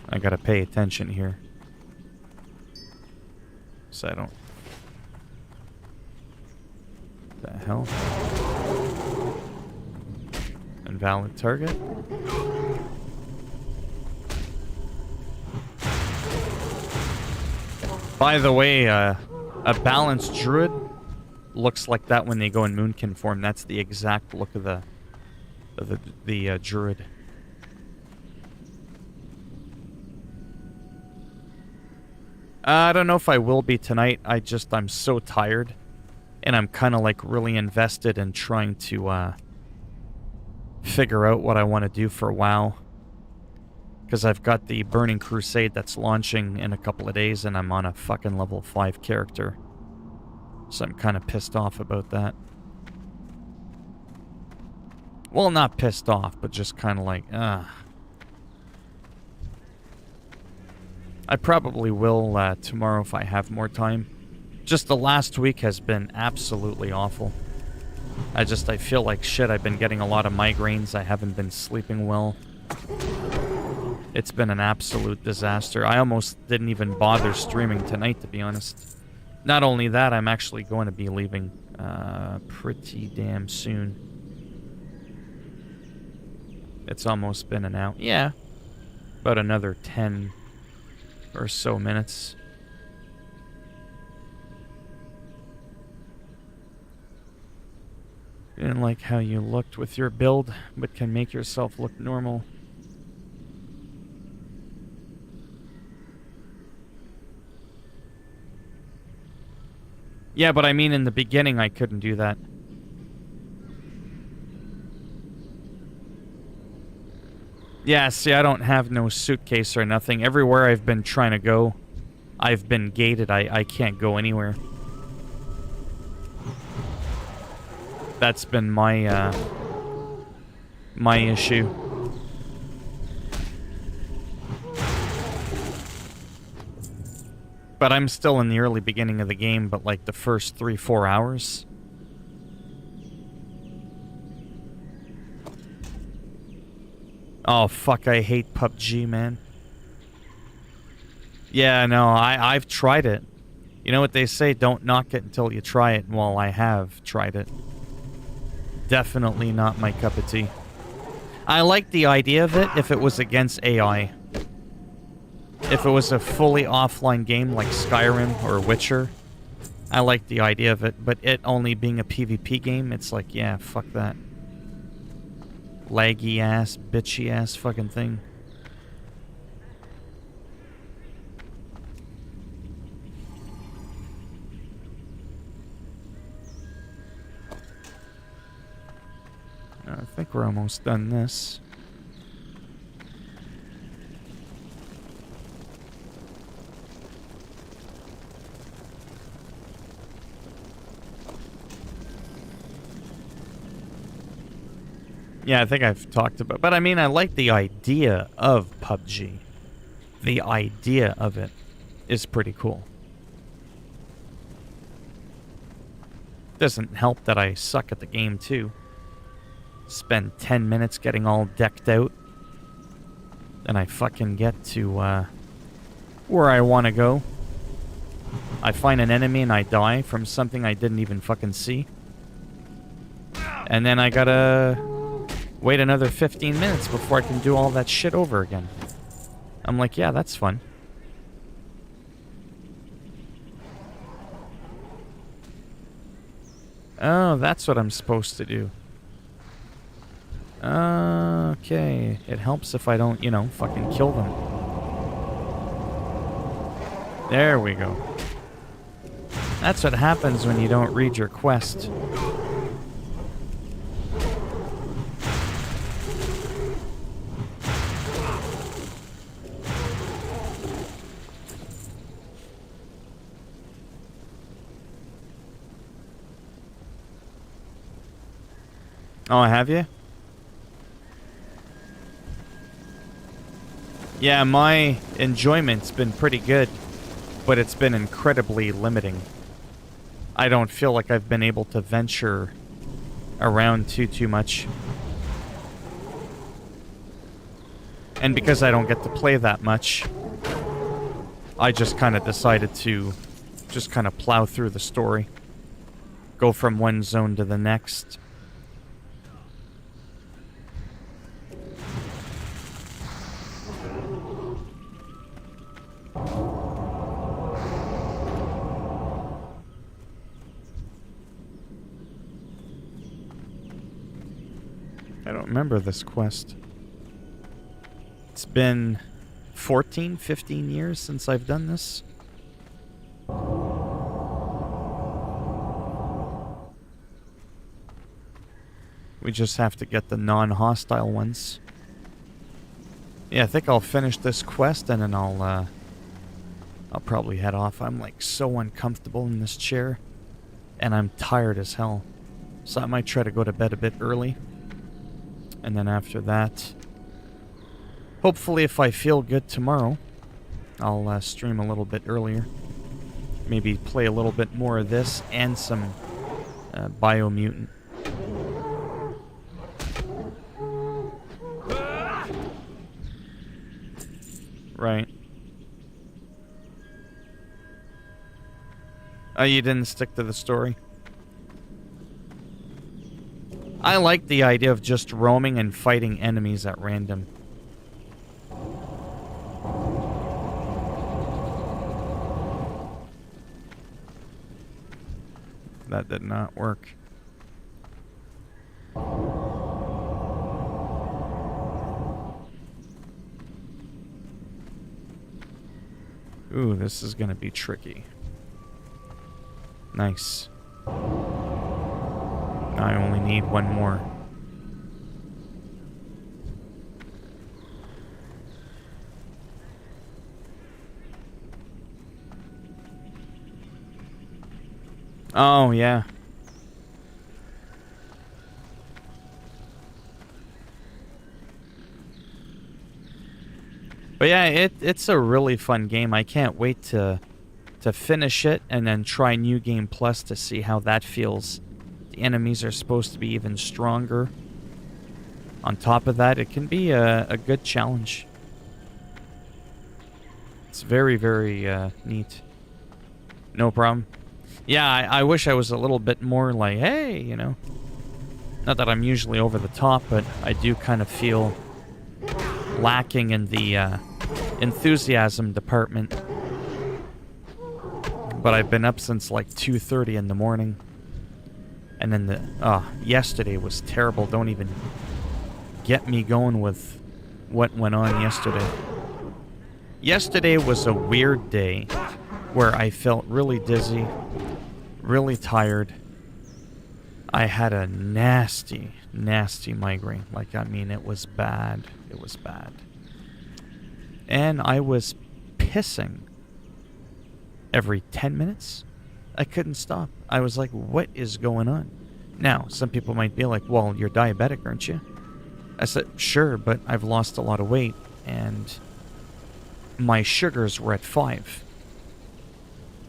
I gotta pay attention here. So I don't... What the hell? Invalid target? By the way, a balanced druid looks like that when they go in moonkin form. That's the exact look of the druid. I don't know if I will be tonight. I'm so tired. And I'm kind of like really invested in trying to figure out what I want to do for WoW. Because I've got the Burning Crusade that's launching in a couple of days, and I'm on a fucking level 5 character. So I'm kind of pissed off about that. Well, not pissed off, but just kind of like, I probably will tomorrow if I have more time. Just the last week has been absolutely awful. I feel like shit. I've been getting a lot of migraines. I haven't been sleeping well. It's been an absolute disaster. I almost didn't even bother streaming tonight, to be honest. Not only that, I'm actually going to be leaving pretty damn soon. It's almost been an hour. Yeah, about another 10 or so minutes. Didn't like how you looked with your build, but can make yourself look normal. Yeah, but I mean in the beginning I couldn't do that. Yeah, see, I don't have no suitcase or nothing. Everywhere I've been trying to go, I've been gated. I can't go anywhere. That's been my my issue. But I'm still in the early beginning of the game, but like the first 3-4 hours. Oh, fuck, I hate PUBG, man. Yeah, no, I've tried it. You know what they say, don't knock it until you try it. Well, I have tried it. Definitely not my cup of tea. I like the idea of it if it was against AI. If it was a fully offline game like Skyrim or Witcher, I like the idea of it. But it only being a PvP game, it's like, yeah, fuck that. Laggy ass, bitchy ass fucking thing. I think we're almost done this. Yeah, I think I've talked about, but I mean, I like the idea of PUBG. The idea of it is pretty cool. Doesn't help that I suck at the game too. Spend 10 minutes getting all decked out. Then I fucking get to where I want to go. I find an enemy and I die from something I didn't even fucking see. And then I gotta wait another 15 minutes before I can do all that shit over again. I'm like, yeah, that's fun. Oh, that's what I'm supposed to do. Okay. It helps if I don't, you know, fucking kill them. There we go. That's what happens when you don't read your quest. Oh, have you? Yeah, my enjoyment's been pretty good, but it's been incredibly limiting. I don't feel like I've been able to venture around too much. And because I don't get to play that much, I just kind of decided to just kind of plow through the story. Go from one zone to the next. I don't remember this quest. It's been 14, 15 years since I've done this. We just have to get the non-hostile ones. Yeah, I think I'll finish this quest and then I'll probably head off. I'm like so uncomfortable in this chair and I'm tired as hell. So I might try to go to bed a bit early. And then after that, hopefully if I feel good tomorrow, I'll stream a little bit earlier. Maybe play a little bit more of this and some Biomutant. Right. Oh, you didn't stick to the story? I like the idea of just roaming and fighting enemies at random. That did not work. Ooh, this is gonna be tricky. Nice. I only need one more. Oh, yeah. But yeah, it's a really fun game. I can't wait to to finish it and then try New Game Plus to see how that feels. The enemies are supposed to be even stronger. On top of that, it can be a good challenge. It's very, very neat. No problem. Yeah, I wish I was a little bit more like, hey, you know. Not that I'm usually over the top, but I do kind of feel lacking in the enthusiasm department. But I've been up since like 2:30 in the morning. And then yesterday was terrible. Don't even get me going with what went on yesterday. Yesterday was a weird day where I felt really dizzy, really tired. I had a nasty, nasty migraine. Like, I mean, it was bad. It was bad. And I was pissing every 10 minutes. I couldn't stop. I was like, what is going on? Now, some people might be like, well, you're diabetic, aren't you? I said, sure, but I've lost a lot of weight, and my sugars were at 5.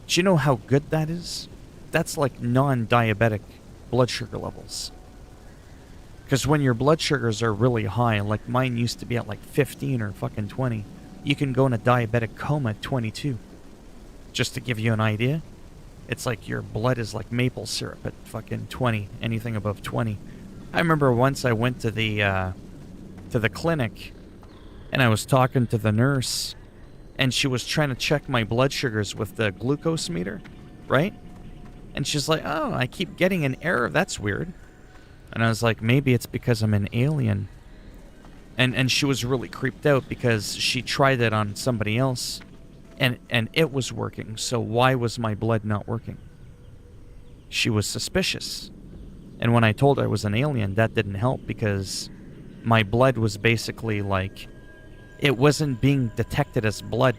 Do you know how good that is? That's like non-diabetic blood sugar levels. Because when your blood sugars are really high, like mine used to be at like 15 or fucking 20, you can go in a diabetic coma at 22. Just to give you an idea, it's like your blood is like maple syrup at fucking 20, anything above 20. I remember once I went to the clinic, and I was talking to the nurse, and she was trying to check my blood sugars with the glucose meter, right? And she's like, oh, I keep getting an error. That's weird. And I was like, maybe it's because I'm an alien. And she was really creeped out because she tried it on somebody else, and it was working. So why was my blood not working? She was suspicious. And when I told her I was an alien, that didn't help because my blood was basically like, it wasn't being detected as blood.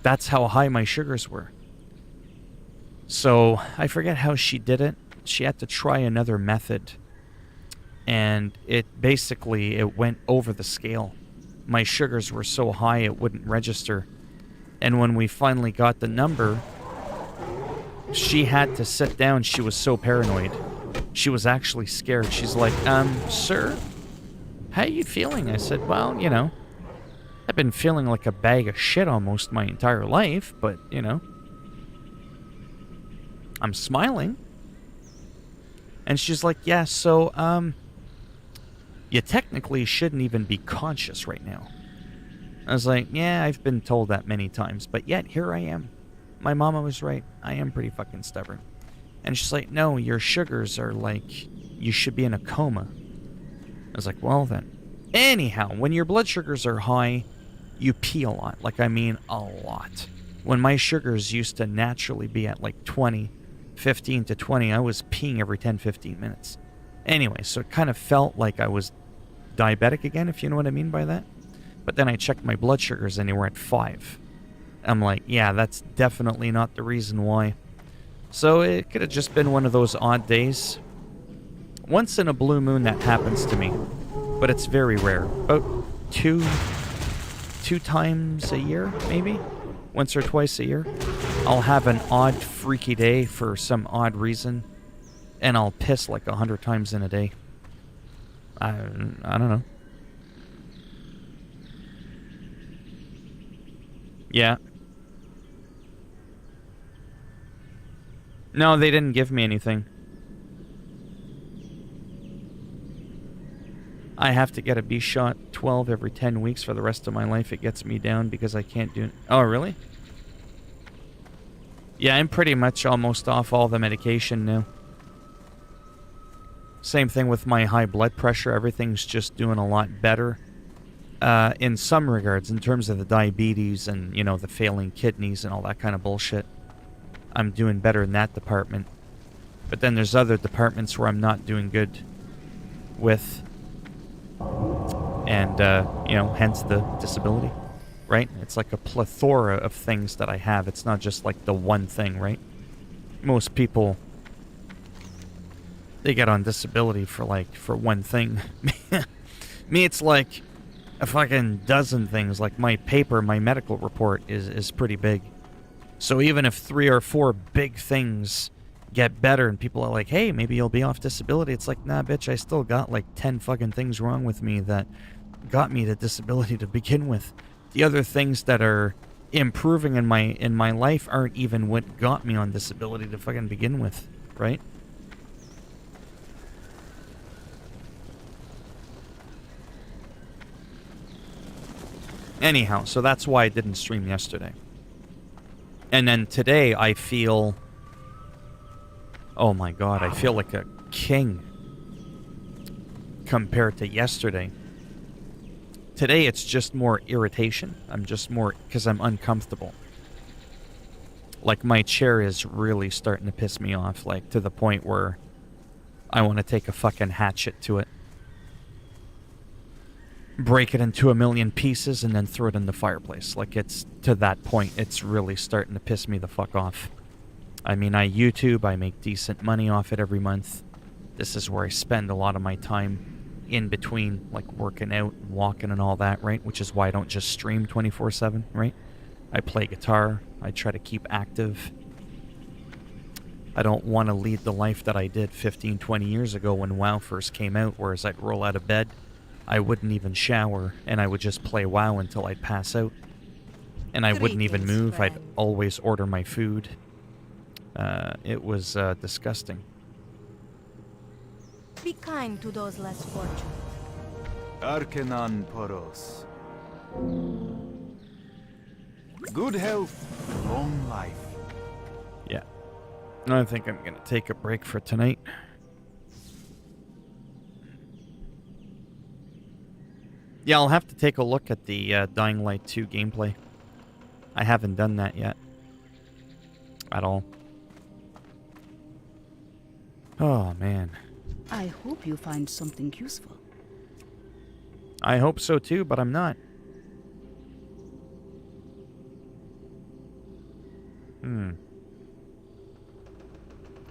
That's how high my sugars were. So I forget how she did it. She had to try another method. And it went over the scale. My sugars were so high it wouldn't register. And when we finally got the number, she had to sit down. She was so paranoid. She was actually scared. She's like, sir, how are you feeling? I said, well, you know, I've been feeling like a bag of shit almost my entire life, but, you know, I'm smiling. And she's like, yeah, so, you technically shouldn't even be conscious right now. I was like, yeah, I've been told that many times, but yet here I am. My mama was right. I am pretty fucking stubborn. And she's like, no, your sugars are like, you should be in a coma. I was like, well then. Anyhow, when your blood sugars are high, you pee a lot. Like, I mean, a lot. When my sugars used to naturally be at like 20, 15 to 20, I was peeing every 10, 15 minutes. Anyway, so it kind of felt like I was diabetic again, if you know what I mean by that. But then I checked my blood sugars and they were at 5. I'm like, yeah, that's definitely not the reason why. So it could have just been one of those odd days. Once in a blue moon that happens to me, but it's very rare. About two times a year, maybe? Once or twice a year. I'll have an odd, freaky day for some odd reason, and I'll piss like 100 times in a day. I don't know. Yeah. No, they didn't give me anything. I have to get a B shot 12 every 10 weeks for the rest of my life. It gets me down because I can't do it. Oh, really? Yeah, I'm pretty much almost off all the medication now. Same thing with my high blood pressure. Everything's just doing a lot better. In some regards, in terms of the diabetes and, you know, the failing kidneys and all that kind of bullshit. I'm doing better in that department. But then there's other departments where I'm not doing good with. And, you know, hence the disability, right? It's like a plethora of things that I have. It's not just like the one thing, right? Most people, they get on disability for one thing. Me, it's like a fucking dozen things. Like my paper, my medical report is pretty big. So even if 3 or 4 big things get better and people are like, hey, maybe you'll be off disability, it's like, nah, bitch, I still got like 10 fucking things wrong with me that got me to disability to begin with. The other things that are improving in my life aren't even what got me on disability to fucking begin with, right? Anyhow, so that's why I didn't stream yesterday. And then today I feel, oh my god, I feel like a king compared to yesterday. Today it's just more irritation. I'm just more, because I'm uncomfortable. Like my chair is really starting to piss me off, like to the point where I want to take a fucking hatchet to it. Break it into a million pieces and then throw it in the fireplace. Like, it's to that point. It's really starting to piss me the fuck off. I mean, I YouTube, I make decent money off it every month. This is where I spend a lot of my time in between, like working out and walking and all that, right? Which is why I don't just stream 24/7, right? I play guitar. I try to keep active. I don't want to lead the life that I did 15, 20 years ago when WoW first came out, whereas I'd roll out of bed, I wouldn't even shower, and I would just play WoW until I'd pass out. And I wouldn't even move. I'd always order my food. It was disgusting. Be kind to those less fortunate. Arcanon Poros. Good health, long life. Yeah. I think I'm going to take a break for tonight. Yeah, I'll have to take a look at the Dying Light 2 gameplay. I haven't done that yet. At all. Oh, man. I hope you find something useful. I hope so too, but I'm not.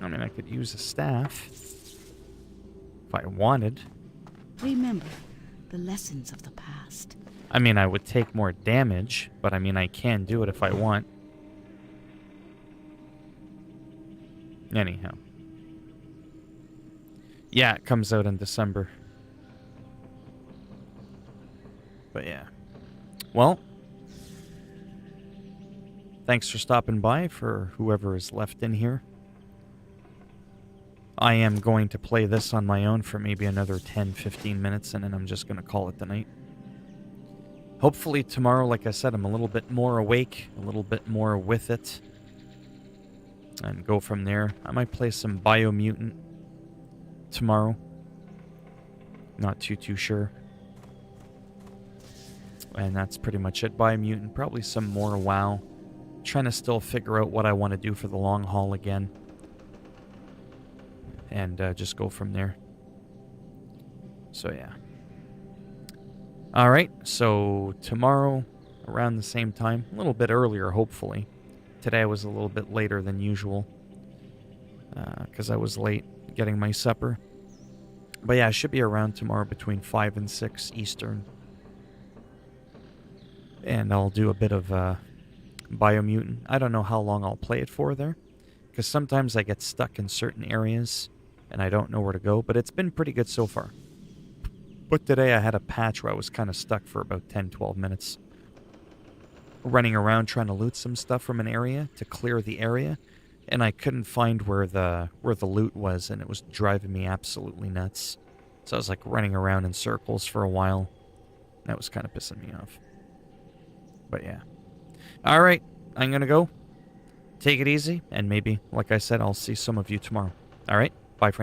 I mean, I could use a staff. If I wanted. Remember the lessons of the past. I mean, I would take more damage, but I mean, I can do it if I want. Anyhow. Yeah, it comes out in December. But yeah. Well, thanks for stopping by, for whoever is left in here. I am going to play this on my own for maybe another 10-15 minutes, and then I'm just going to call it the night. Hopefully tomorrow, like I said, I'm a little bit more awake, a little bit more with it, and go from there. I might play some Biomutant tomorrow. Not too sure. And that's pretty much it. Biomutant, probably some more WoW. Trying to still figure out what I want to do for the long haul again. And just go from there. So yeah. Alright, so tomorrow, around the same time, a little bit earlier, hopefully. Today I was a little bit later than usual. Because I was late getting my supper. But yeah, I should be around tomorrow between 5 and 6 Eastern. And I'll do a bit of Biomutant. I don't know how long I'll play it for there. Because sometimes I get stuck in certain areas and I don't know where to go. But it's been pretty good so far. But today I had a patch where I was kind of stuck for about 10-12 minutes. Running around trying to loot some stuff from an area to clear the area. And I couldn't find where the loot was, and it was driving me absolutely nuts. So I was like running around in circles for a while. That was kind of pissing me off. But yeah. Alright, I'm gonna go. Take it easy, and maybe, like I said, I'll see some of you tomorrow. Alright, bye for now.